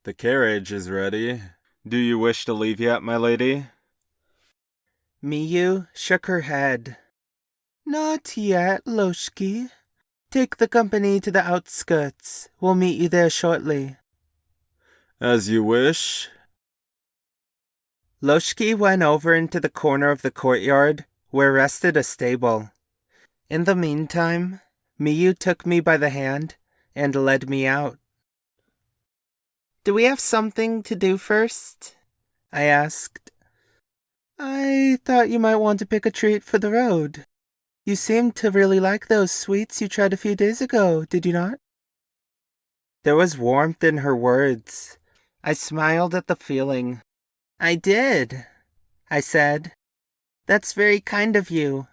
The carriage is ready. Do you wish to leave yet, my lady? Miyu shook her head. Not yet, Loshki. Take the company to the outskirts. We'll meet you there shortly. As you wish. Loshki went over into the corner of the courtyard where rested a stable. In the meantime, Miyu took me by the hand and led me out. Do we have something to do first? I asked. I thought you might want to pick a treat for the road. You seemed to really like those sweets you tried a few days ago, did you not? There was warmth in her words. I smiled at the feeling. I did, I said. That's very kind of you.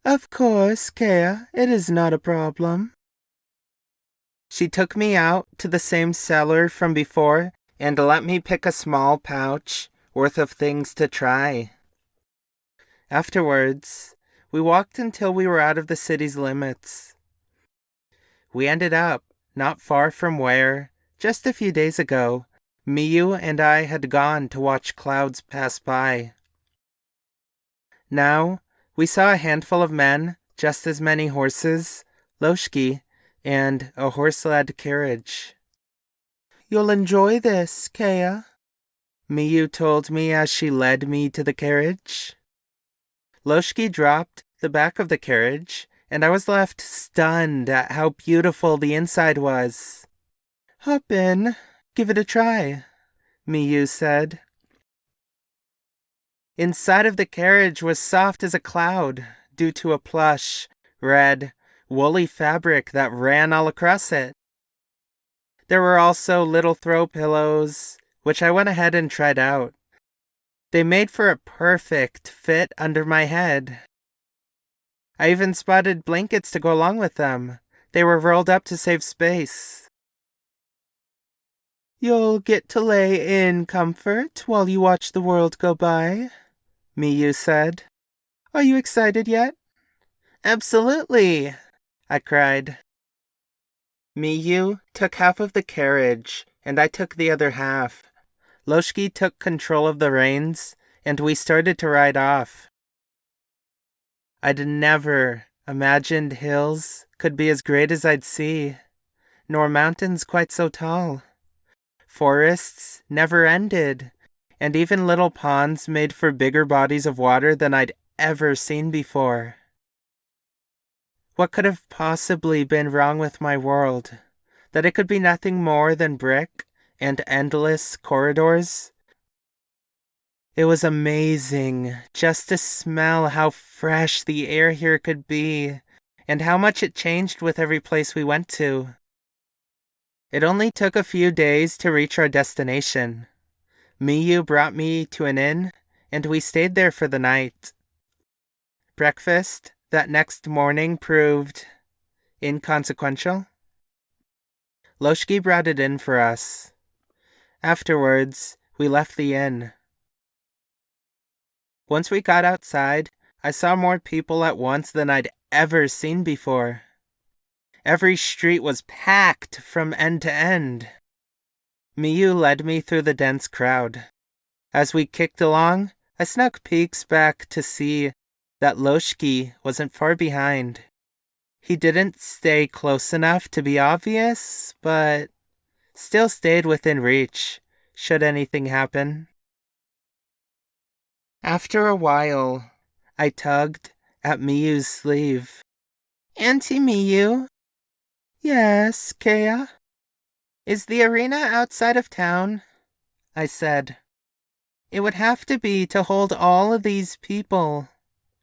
Of course, Kea, it is not a problem. She took me out to the same cellar from before and let me pick a small pouch worth of things to try. Afterwards, we walked until we were out of the city's limits. We ended up not far from where, just a few days ago, Miyu and I had gone to watch clouds pass by. Now, we saw a handful of men, just as many horses, Loshki, and a horse-led carriage. You'll enjoy this, Kea, Miyu told me as she led me to the carriage. Loshki dropped the back of the carriage, and I was left stunned at how beautiful the inside was. Hop in, give it a try, Miyu said. Inside of the carriage was soft as a cloud due to a plush, red, woolly fabric that ran all across it. There were also little throw pillows, which I went ahead and tried out. They made for a perfect fit under my head. I even spotted blankets to go along with them. They were rolled up to save space. You'll get to lay in comfort while you watch the world go by, Miyu said. Are you excited yet? Absolutely, I cried. Miyu took half of the carriage, and I took the other half. Loshki took control of the reins, and we started to ride off. I'd never imagined hills could be as great as I'd see, nor mountains quite so tall. Forests never ended, and even little ponds made for bigger bodies of water than I'd ever seen before. What could have possibly been wrong with my world? That it could be nothing more than brick and endless corridors? It was amazing just to smell how fresh the air here could be, and how much it changed with every place we went to. It only took a few days to reach our destination. Miyu brought me to an inn, and we stayed there for the night. Breakfast that next morning proved inconsequential. Loshki brought it in for us. Afterwards, we left the inn. Once we got outside, I saw more people at once than I'd ever seen before. Every street was packed from end to end. Miyu led me through the dense crowd. As we kicked along, I snuck peeks back to see that Loshki wasn't far behind. He didn't stay close enough to be obvious, but still stayed within reach, should anything happen. After a while, I tugged at Miyu's sleeve. Auntie Miyu? Yes, Kea? Is the arena outside of town? I said. It would have to be to hold all of these people,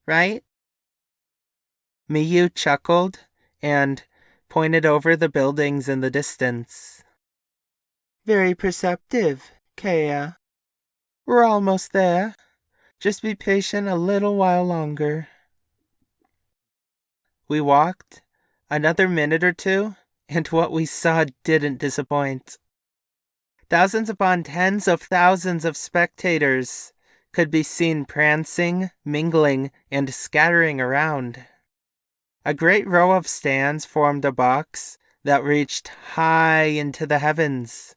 right? Miyu chuckled and pointed over the buildings in the distance. Very perceptive, Kea. We're almost there. Just be patient a little while longer. We walked another minute or two, and what we saw didn't disappoint. Thousands upon tens of thousands of spectators could be seen prancing, mingling, and scattering around. A great row of stands formed a box that reached high into the heavens.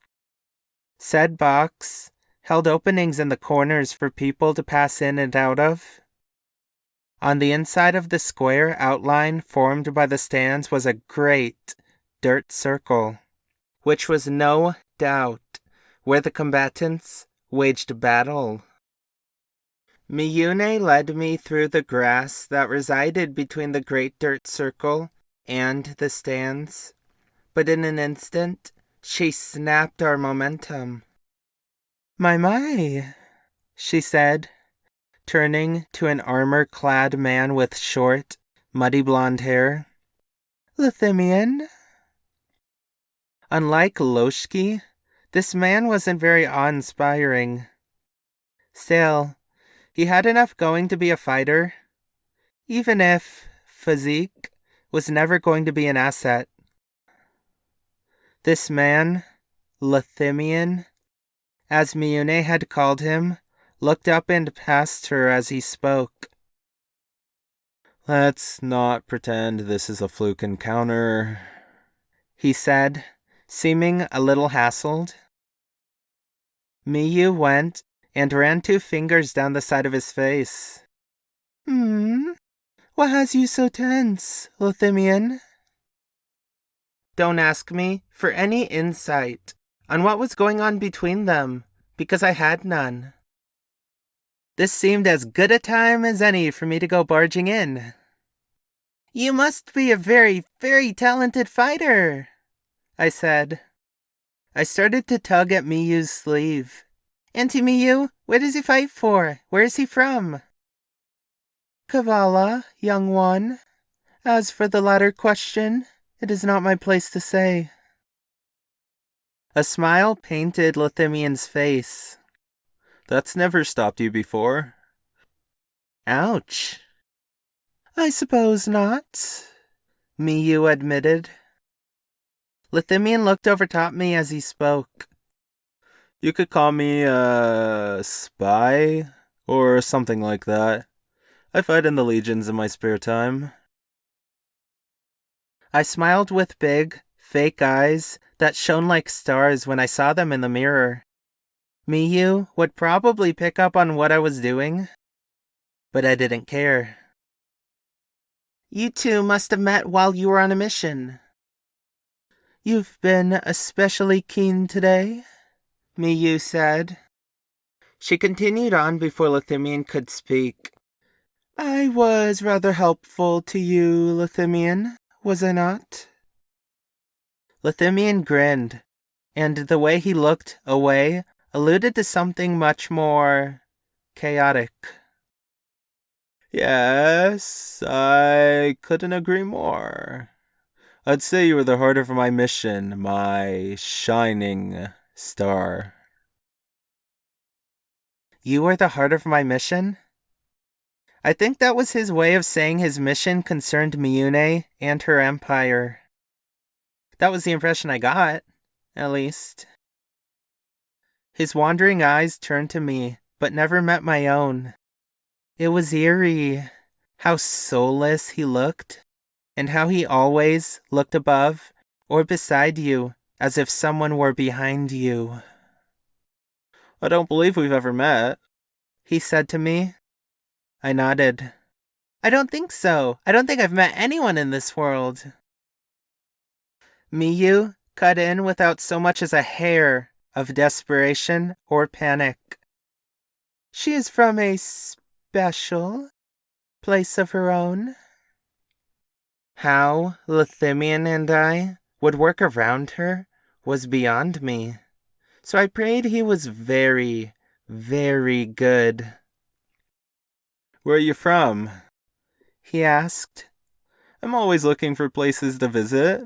Said box held openings in the corners for people to pass in and out of. On the inside of the square outline formed by the stands was a great dirt circle, which was no doubt where the combatants waged battle. Miyune led me through the grass that resided between the great dirt circle and the stands, but in an instant she snapped our momentum. My, she said, turning to an armor-clad man with short, muddy blonde hair. Lathimian? Unlike Loshki, this man wasn't very awe-inspiring. Still, he had enough going to be a fighter, even if physique was never going to be an asset. This man, Lathimian, as Miyune had called him, looked up and past her as he spoke. Let's not pretend this is a fluke encounter, he said, seeming a little hassled. Miyu went and ran 2 fingers down the side of his face. What has you so tense, Lathimian? Don't ask me for any insight on what was going on between them, because I had none. This seemed as good a time as any for me to go barging in. You must be a very, very talented fighter, I said. I started to tug at Miyu's sleeve. Auntie Miyu, what does he fight for? Where is he from? Kavala, young one. As for the latter question, it is not my place to say. A smile painted Lathimian's face. That's never stopped you before. Ouch. I suppose not, Miyu admitted. Lathimian looked overtop me as he spoke. You could call me a spy or something like that. I fight in the legions in my spare time. I smiled with big, fake eyes that shone like stars when I saw them in the mirror. Miyu would probably pick up on what I was doing, but I didn't care. You two must have met while you were on a mission. You've been especially keen today, Miyu said. She continued on before Lathimian could speak. I was rather helpful to you, Lathimian, was I not? Lathimian grinned, and the way he looked away alluded to something much more chaotic. Yes, I couldn't agree more. I'd say you were the heart of my mission, my shining star. You were the heart of my mission? I think that was his way of saying his mission concerned Miyune and her empire. That was the impression I got, at least. His wandering eyes turned to me, but never met my own. It was eerie, how soulless he looked, and how he always looked above or beside you, as if someone were behind you. I don't believe we've ever met, he said to me. I nodded. I don't think so. I don't think I've met anyone in this world. Miyu cut in without so much as a hair of desperation or panic. She is from a special place of her own. How Lathimian and I would work around her was beyond me, so I prayed he was very, very good. Where are you from? He asked. I'm always looking for places to visit.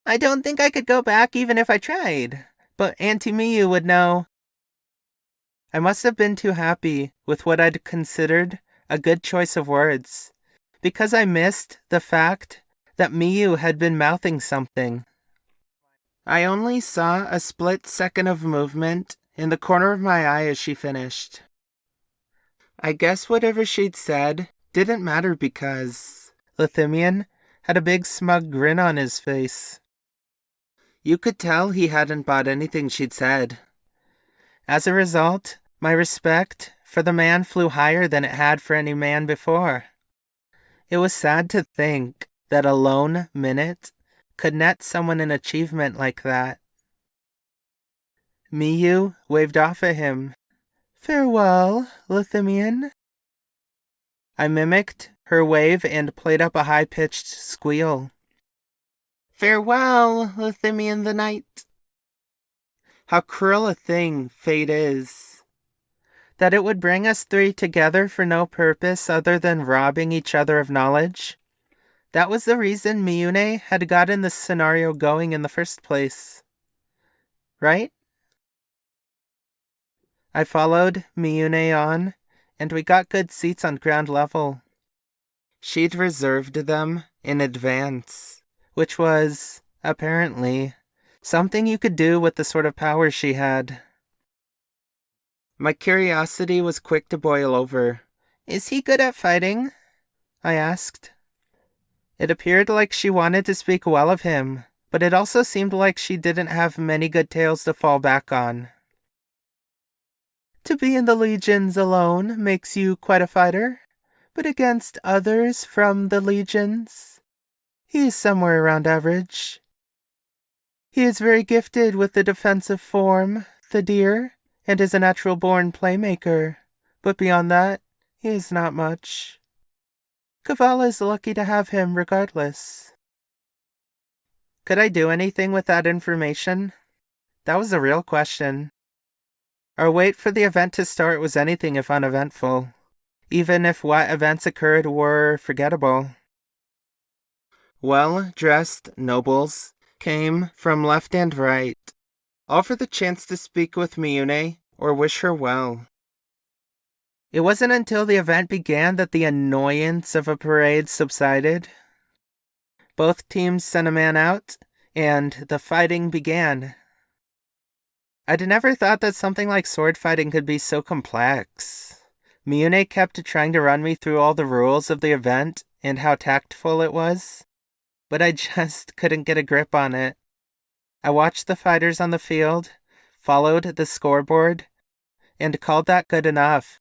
I don't think I could go back even if I tried, but Auntie Miyu would know. I must have been too happy with what I'd considered a good choice of words, because I missed the fact that Miyu had been mouthing something. I only saw a split second of movement in the corner of my eye as she finished. I guess whatever she'd said didn't matter because Lathimian had a big smug grin on his face. You could tell he hadn't bought anything she'd said. As a result, my respect for the man flew higher than it had for any man before. It was sad to think that a lone minute could net someone an achievement like that. Miyu waved off at him. Farewell, Lathinian. I mimicked her wave and played up a high-pitched squeal. Farewell, Lathinian the Knight. How cruel a thing fate is. That it would bring us three together for no purpose other than robbing each other of knowledge. That was the reason Miyune had gotten this scenario going in the first place. Right? I followed Miyune on, and we got good seats on ground level. She'd reserved them in advance, which was, apparently, something you could do with the sort of power she had. My curiosity was quick to boil over. Is he good at fighting? I asked. It appeared like she wanted to speak well of him, but it also seemed like she didn't have many good tales to fall back on. To be in the legions alone makes you quite a fighter, but against others from the legions, he is somewhere around average. He is very gifted with the defensive form, the deer, and is a natural-born playmaker, but beyond that, he is not much. Kavala is lucky to have him regardless. Could I do anything with that information? That was a real question. Our wait for the event to start was anything if uneventful, even if what events occurred were forgettable. Well-dressed nobles came from left and right, all for the chance to speak with Miyune or wish her well. It wasn't until the event began that the annoyance of a parade subsided. Both teams sent a man out, and the fighting began. I'd never thought that something like sword fighting could be so complex. Miyune kept trying to run me through all the rules of the event and how tactful it was, but I just couldn't get a grip on it. I watched the fighters on the field, followed the scoreboard, and called that good enough.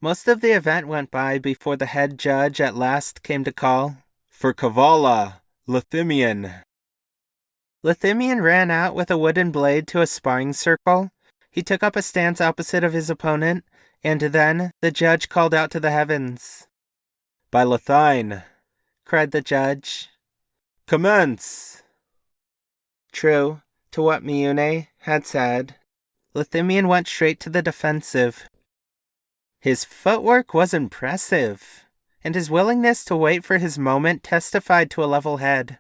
Most of the event went by before the head judge at last came to call for Kavala, Lathinian. Lathinian ran out with a wooden blade to a sparring circle. He took up a stance opposite of his opponent, and then the judge called out to the heavens. By Lathine, cried the judge. Commence! True to what Miyune had said, Lathinian went straight to the defensive. His footwork was impressive, and his willingness to wait for his moment testified to a level head.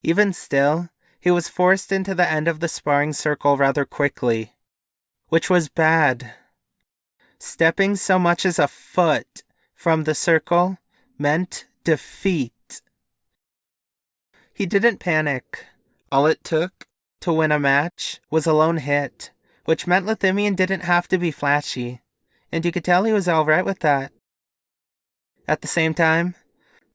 Even still, he was forced into the end of the sparring circle rather quickly, which was bad. Stepping so much as a foot from the circle meant defeat. He didn't panic. All it took to win a match was a lone hit, which meant Lathinian didn't have to be flashy, and you could tell he was alright with that. At the same time,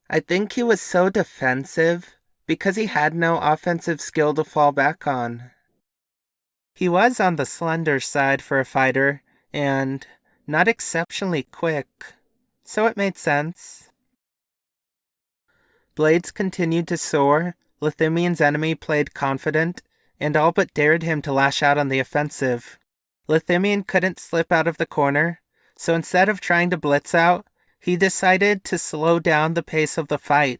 I think he was so defensive because he had no offensive skill to fall back on. He was on the slender side for a fighter, and not exceptionally quick, so it made sense. Blades continued to soar, Lathinian's enemy played confident, and all but dared him to lash out on the offensive. Lathinian couldn't slip out of the corner, so instead of trying to blitz out, he decided to slow down the pace of the fight.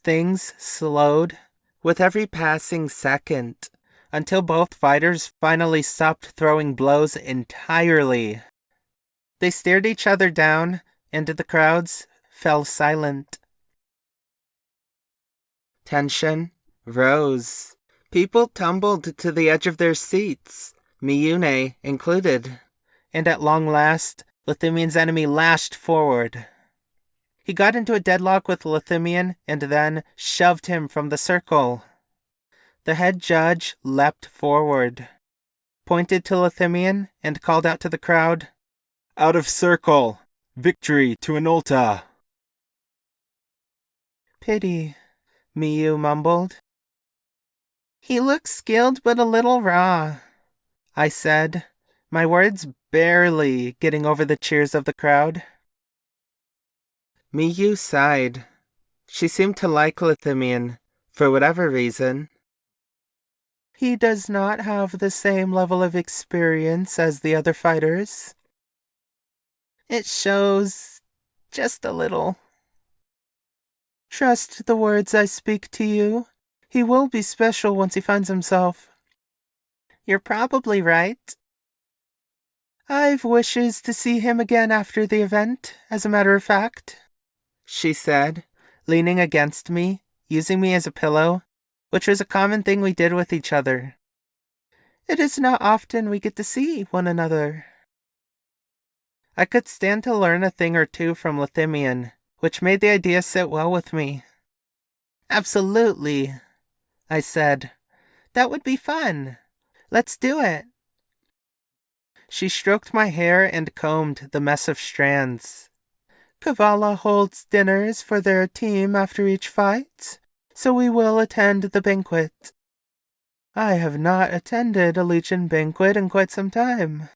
Things slowed with every passing second, until both fighters finally stopped throwing blows entirely. They stared each other down, and the crowds fell silent. Tension rose. People tumbled to the edge of their seats, Miyune included, and at long last, Lathinian's enemy lashed forward. He got into a deadlock with Lathinian and then shoved him from the circle. The head judge leapt forward, pointed to Lathinian, and called out to the crowd, Out of circle! Victory to Anolta! Pity, Miyu mumbled. He looks skilled but a little raw, I said, my words barely getting over the cheers of the crowd. Miyu sighed. She seemed to like Lathimian, for whatever reason. He does not have the same level of experience as the other fighters. It shows just a little. Trust the words I speak to you. He will be special once he finds himself. You're probably right. I've wishes to see him again after the event, as a matter of fact, she said, leaning against me, using me as a pillow, which was a common thing we did with each other. It is not often we get to see one another. I could stand to learn a thing or two from Lathimian, which made the idea sit well with me. Absolutely, I said. That would be fun. Let's do it. She stroked my hair and combed the mess of strands. Kavala holds dinners for their team after each fight, so we will attend the banquet. I have not attended a Legion banquet in quite some time.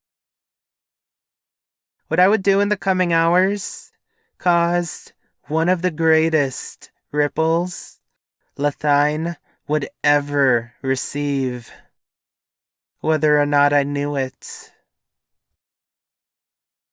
What I would do in the coming hours caused one of the greatest ripples Lathine would ever receive, whether or not I knew it.